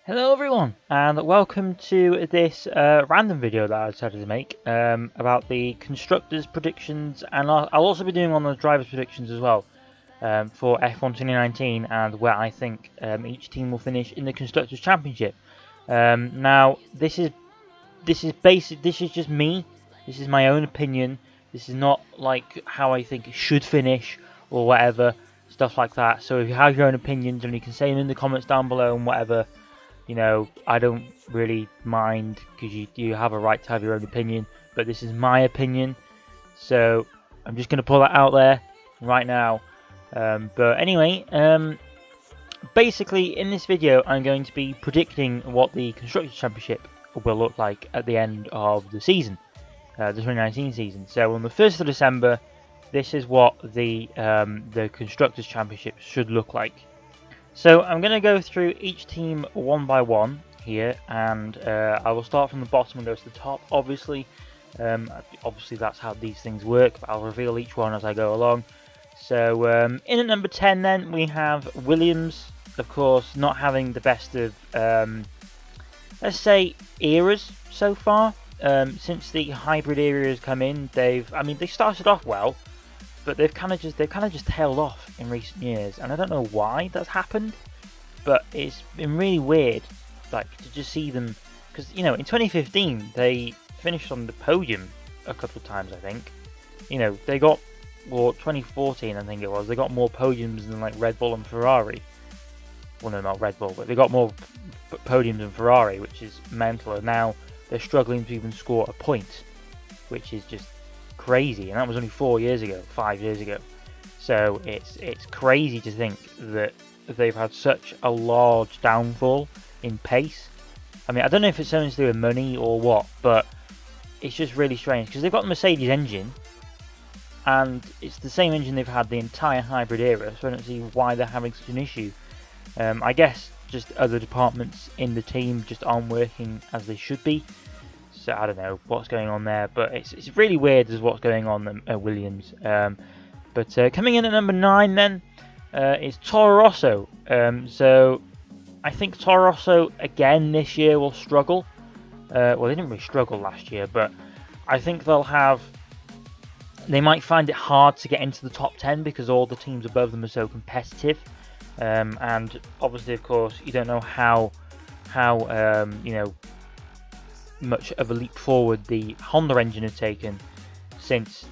Hello everyone, and welcome to this random video that I decided to make about the constructors predictions, and I'll also be doing one of the drivers predictions as well for F1 2019 and where I think each team will finish in the constructors championship. Now this is just me. This is my own opinion. This is not like how I think it should finish or whatever stuff like that. So if you have your own opinions, then you can say them in the comments down below and whatever. You know, I don't really mind because you have a right to have your own opinion, but this is my opinion, so I'm just going to pull that out there right now. But anyway, basically in this video I'm going to be predicting what the Constructors Championship will look like at the end of the season, the 2019 season. So on the 1st of December, this is what the Constructors Championship should look like. So I'm going to go through each team one by one here, and I will start from the bottom and go to the top, obviously. Obviously that's how these things work, but I'll reveal each one as I go along. So in at number 10 then, we have Williams, of course, not having the best of, let's say, eras so far. Since the hybrid era has come in, they started off well, but they've kind of just tailed off in recent years, and I don't know why that's happened, but it's been really weird, like, to just see them, because in 2015 they finished on the podium a couple of times, I think. They got, or 2014 I think it was, they got more podiums than like Red Bull and Ferrari. Well, no, not Red Bull, but they got more podiums than Ferrari, which is mental. And now they're struggling to even score a point, which is just crazy, and that was only 5 years ago. So it's crazy to think that they've had such a large downfall in pace. I mean, I don't know if it's something to do with money or what, but it's just really strange because they've got the Mercedes engine, and it's the same engine they've had the entire hybrid era, so I don't see why they're having such an issue. I guess just other departments in the team just aren't working as they should be. So I don't know what's going on there, but it's really weird as what's going on at Williams. But coming in at number 9 then is Toro Rosso. So I think Toro Rosso again this year will struggle. Well, they didn't really struggle last year, but I think they might find it hard to get into the top 10 because all the teams above them are so competitive. And obviously, of course, you don't know how much of a leap forward the Honda engine has taken since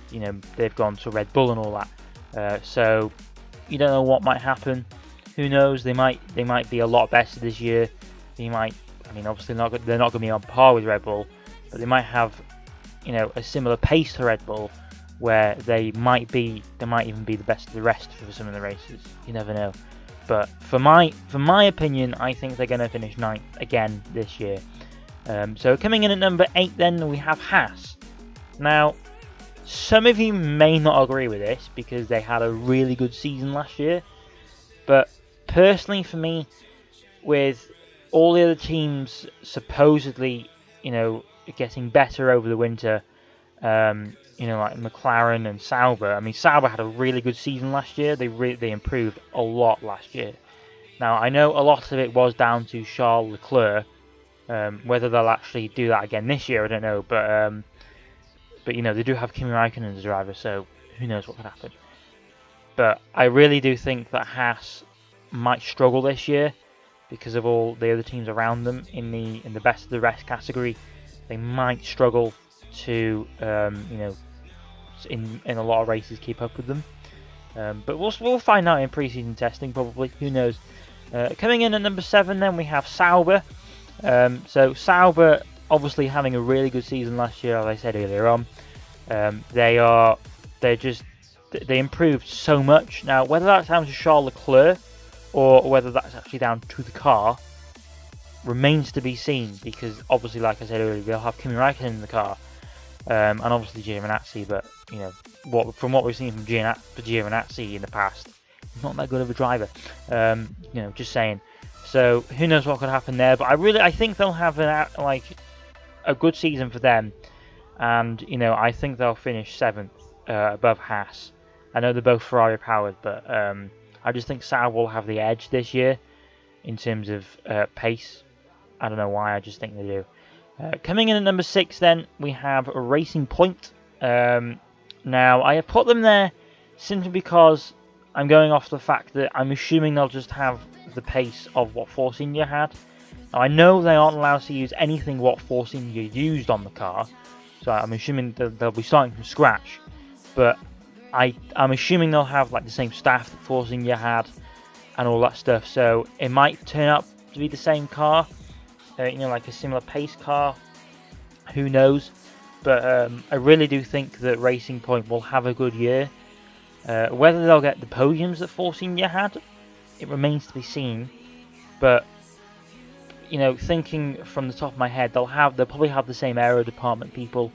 they've gone to Red Bull and all that. So you don't know what might happen. Who knows? They might be a lot better this year. They might. I mean, obviously they're not going to be on par with Red Bull, but they might have a similar pace to Red Bull, where they might even be the best of the rest for some of the races. You never know. But for my opinion, I think they're going to finish 9th again this year. So coming in at number 8 then, we have Haas. Now, some of you may not agree with this because they had a really good season last year. But personally for me, with all the other teams supposedly, getting better over the winter, like McLaren and Sauber. I mean, Sauber had a really good season last year. They improved a lot last year. Now, I know a lot of it was down to Charles Leclerc. Whether they'll actually do that again this year, I don't know. But they do have Kimi Raikkonen as a driver, so who knows what could happen. But I really do think that Haas might struggle this year because of all the other teams around them in the best of the rest category. They might struggle to in a lot of races keep up with them. But we'll find out in pre-season testing probably. Who knows? Coming in at number 7, then we have Sauber. So Sauber obviously having a really good season last year, as I said earlier on. They improved so much. Now, whether that's down to Charles Leclerc or whether that's actually down to the car remains to be seen, because obviously, like I said earlier, they'll have Kimi Raikkonen in the car, and obviously Giovinazzi. But from what we've seen from Giovinazzi in the past, he's not that good of a driver. Just saying. So who knows what could happen there? But I think they'll have a good season for them, and I think they'll finish 7th above Haas. I know they're both Ferrari powered, but I just think Sauber will have the edge this year in terms of pace. I don't know why, I just think they do. Coming in at number 6 then, we have Racing Point. Now, I have put them there simply because I'm going off the fact that I'm assuming they'll just have the pace of what Force India had. Now, I know they aren't allowed to use anything what Force India used on the car, so I'm assuming they'll be starting from scratch. But I'm assuming they'll have like the same staff that Force India had and all that stuff, so it might turn out to be the same car, like a similar pace car. Who knows? But I really do think that Racing Point will have a good year. Whether they'll get the podiums that Force India had, it remains to be seen. But thinking from the top of my head, they'll probably have the same aero department people,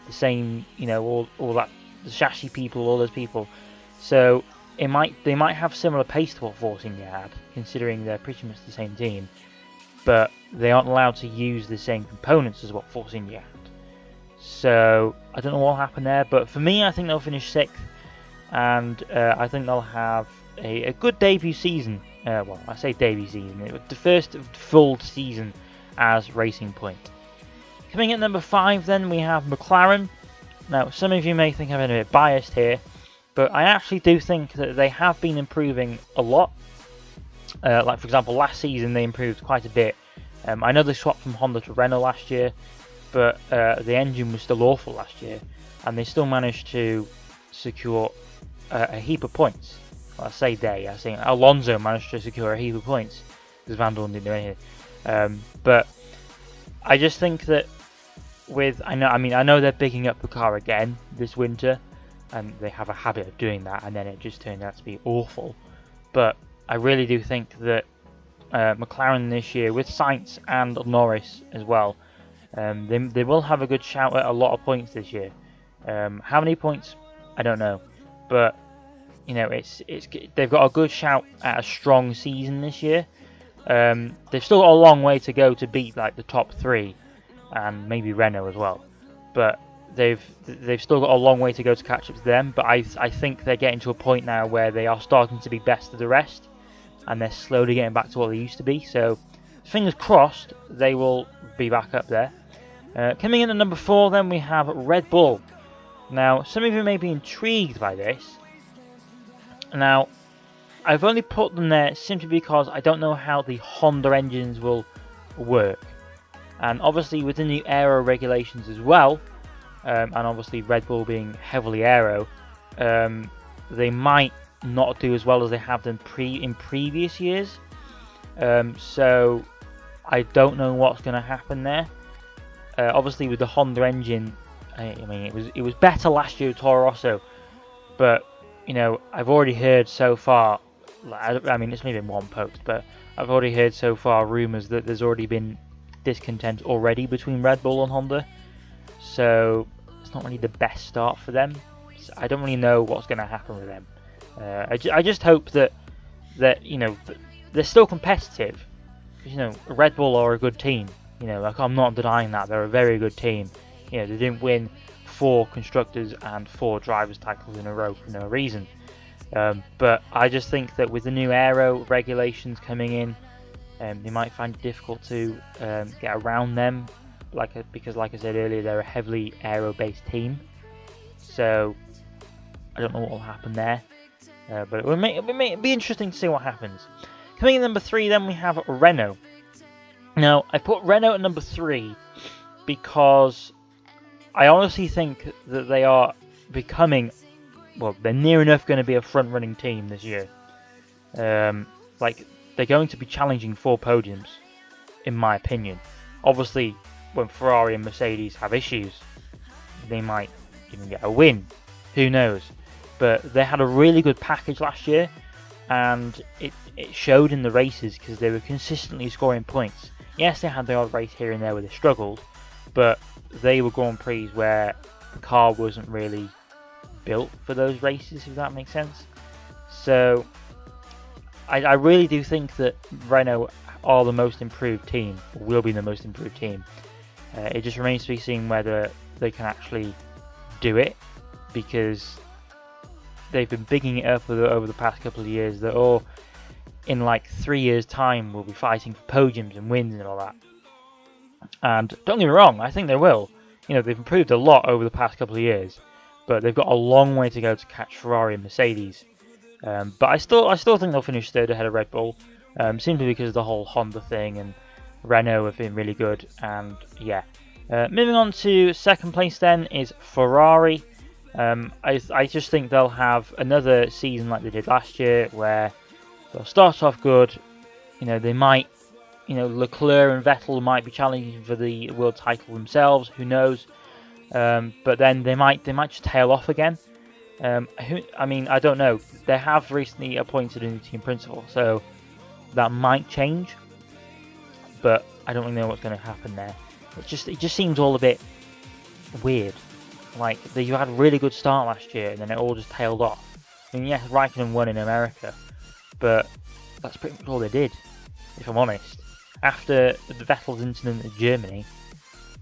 the same, all that, the chassis people, all those people. So they might have similar pace to what Force India had, considering they're pretty much the same team. But they aren't allowed to use the same components as what Force India had. So I don't know what will happen there. But for me, I think they'll finish 6th, and I think they'll have a good debut season. Well, I say debut season, the first full season as Racing Point. Coming at number 5 then, we have McLaren. Now, some of you may think I'm a bit biased here, but I actually do think that they have been improving a lot. Like, for example, last season they improved quite a bit. I know they swapped from Honda to Renault last year, but the engine was still awful last year, and they still managed to secure a heap of points. Well, I say Alonso managed to secure a heap of points because Van Dorn didn't do anything. But I just think that I know they're bigging up the car again this winter, and they have a habit of doing that, and then it just turned out to be awful. But I really do think that McLaren this year, with Sainz and Norris as well, they will have a good shout at a lot of points this year. How many points? I don't know, but they've got a good shout at a strong season this year. They've still got a long way to go to beat like the top 3, and maybe Renault as well. But they've still got a long way to go to catch up to them. But I think they're getting to a point now where they are starting to be best of the rest, and they're slowly getting back to what they used to be. So fingers crossed they will be back up there. Coming in at number 4 then, we have Red Bull. Now, some of you may be intrigued by this. Now, I've only put them there simply because I don't know how the Honda engines will work. And obviously with the new aero regulations as well, and obviously Red Bull being heavily aero, they might not do as well as they have done in previous years. So I don't know what's going to happen there. Obviously with the Honda engine, it was better last year with Toro Rosso, but I've already heard so far, it's only been one post, but I've already heard so far rumours that there's already been discontent already between Red Bull and Honda, so it's not really the best start for them. So I don't really know what's going to happen with them. I just hope that they're still competitive, because Red Bull are a good team. I'm not denying that they're a very good team. They didn't win 4 constructors and 4 drivers titles in a row for no reason. But I just think that with the new aero regulations coming in, they might find it difficult to get around them, because like I said earlier, they're a heavily aero-based team. So I don't know what will happen there, but it may be interesting to see what happens. Coming in number 3 then, we have Renault. Now, I put Renault at number 3 because I honestly think that they are becoming, they're near enough going to be a front-running team this year. They're going to be challenging for podiums, in my opinion. Obviously, when Ferrari and Mercedes have issues, they might even get a win. Who knows? But they had a really good package last year, and it showed in the races because they were consistently scoring points. Yes, they had the odd race here and there where they struggled, but they were Grand Prix where the car wasn't really built for those races, if that makes sense. So I really do think that Renault are the most improved team, or will be the most improved team. It just remains to be seen whether they can actually do it, because they've been bigging it up over the past couple of years that in like 3 years time we'll be fighting for podiums and wins and all that. And don't get me wrong, I think they will. You know, they've improved a lot over the past couple of years, but they've got a long way to go to catch Ferrari and Mercedes. But I still think they'll finish third ahead of Red Bull, simply because of the whole Honda thing, and Renault have been really good. And yeah, moving on to second place then is Ferrari. I just think they'll have another season like they did last year, where they'll start off good. You know, they might, Leclerc and Vettel might be challenging for the world title themselves. Who knows? But then they might just tail off again. I don't know. They have recently appointed a new team principal, so that might change. But I don't really know what's going to happen there. It just seems all a bit weird. Like, you had a really good start last year, and then it all just tailed off. I mean, yes, Raikkonen won in America, but that's pretty much all they did, if I'm honest. After the Vettel's incident in Germany,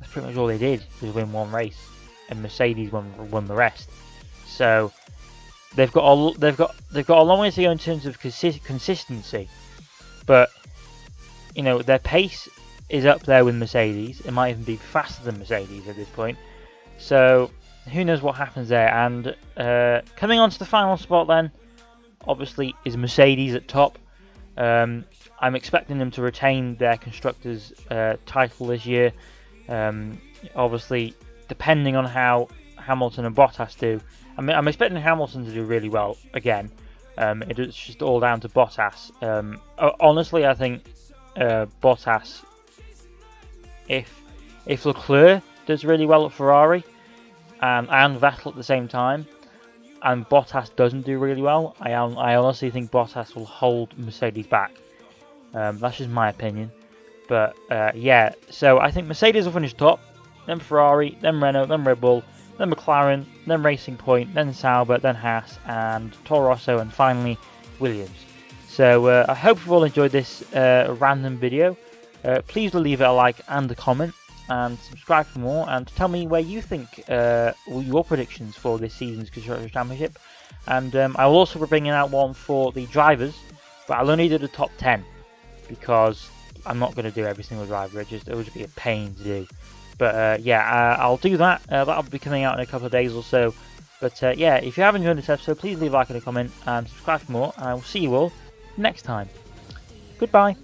that's pretty much all they did, was win one race, and Mercedes won the rest. So they've got a long way to go in terms of consistency, but their pace is up there with Mercedes. It might even be faster than Mercedes at this point. So who knows what happens there? And coming on to the final spot then, obviously, is Mercedes at top. I'm expecting them to retain their constructors title this year. Obviously, depending on how Hamilton and Bottas do. I'm expecting Hamilton to do really well again. It's just all down to Bottas. Honestly, I think Bottas, if Leclerc does really well at Ferrari and Vettel at the same time, and Bottas doesn't do really well, I honestly think Bottas will hold Mercedes back. That's just my opinion. But yeah, so I think Mercedes will finish top, then Ferrari, then Renault, then Red Bull, then McLaren, then Racing Point, then Sauber, then Haas, and Toro Rosso, and finally Williams. So I hope you've all enjoyed this random video. Please leave it a like and a comment, and subscribe for more, and tell me where you think your predictions for this season's Constructors Championship. And I will also be bringing out one for the drivers, but I'll only do the top 10, because I'm not going to do every single driver. It would just be a pain to do. But yeah, I'll do that. That'll be coming out in a couple of days or so. But yeah, if you have enjoyed this episode, please leave a like and a comment, and subscribe for more, and I will see you all next time. Goodbye.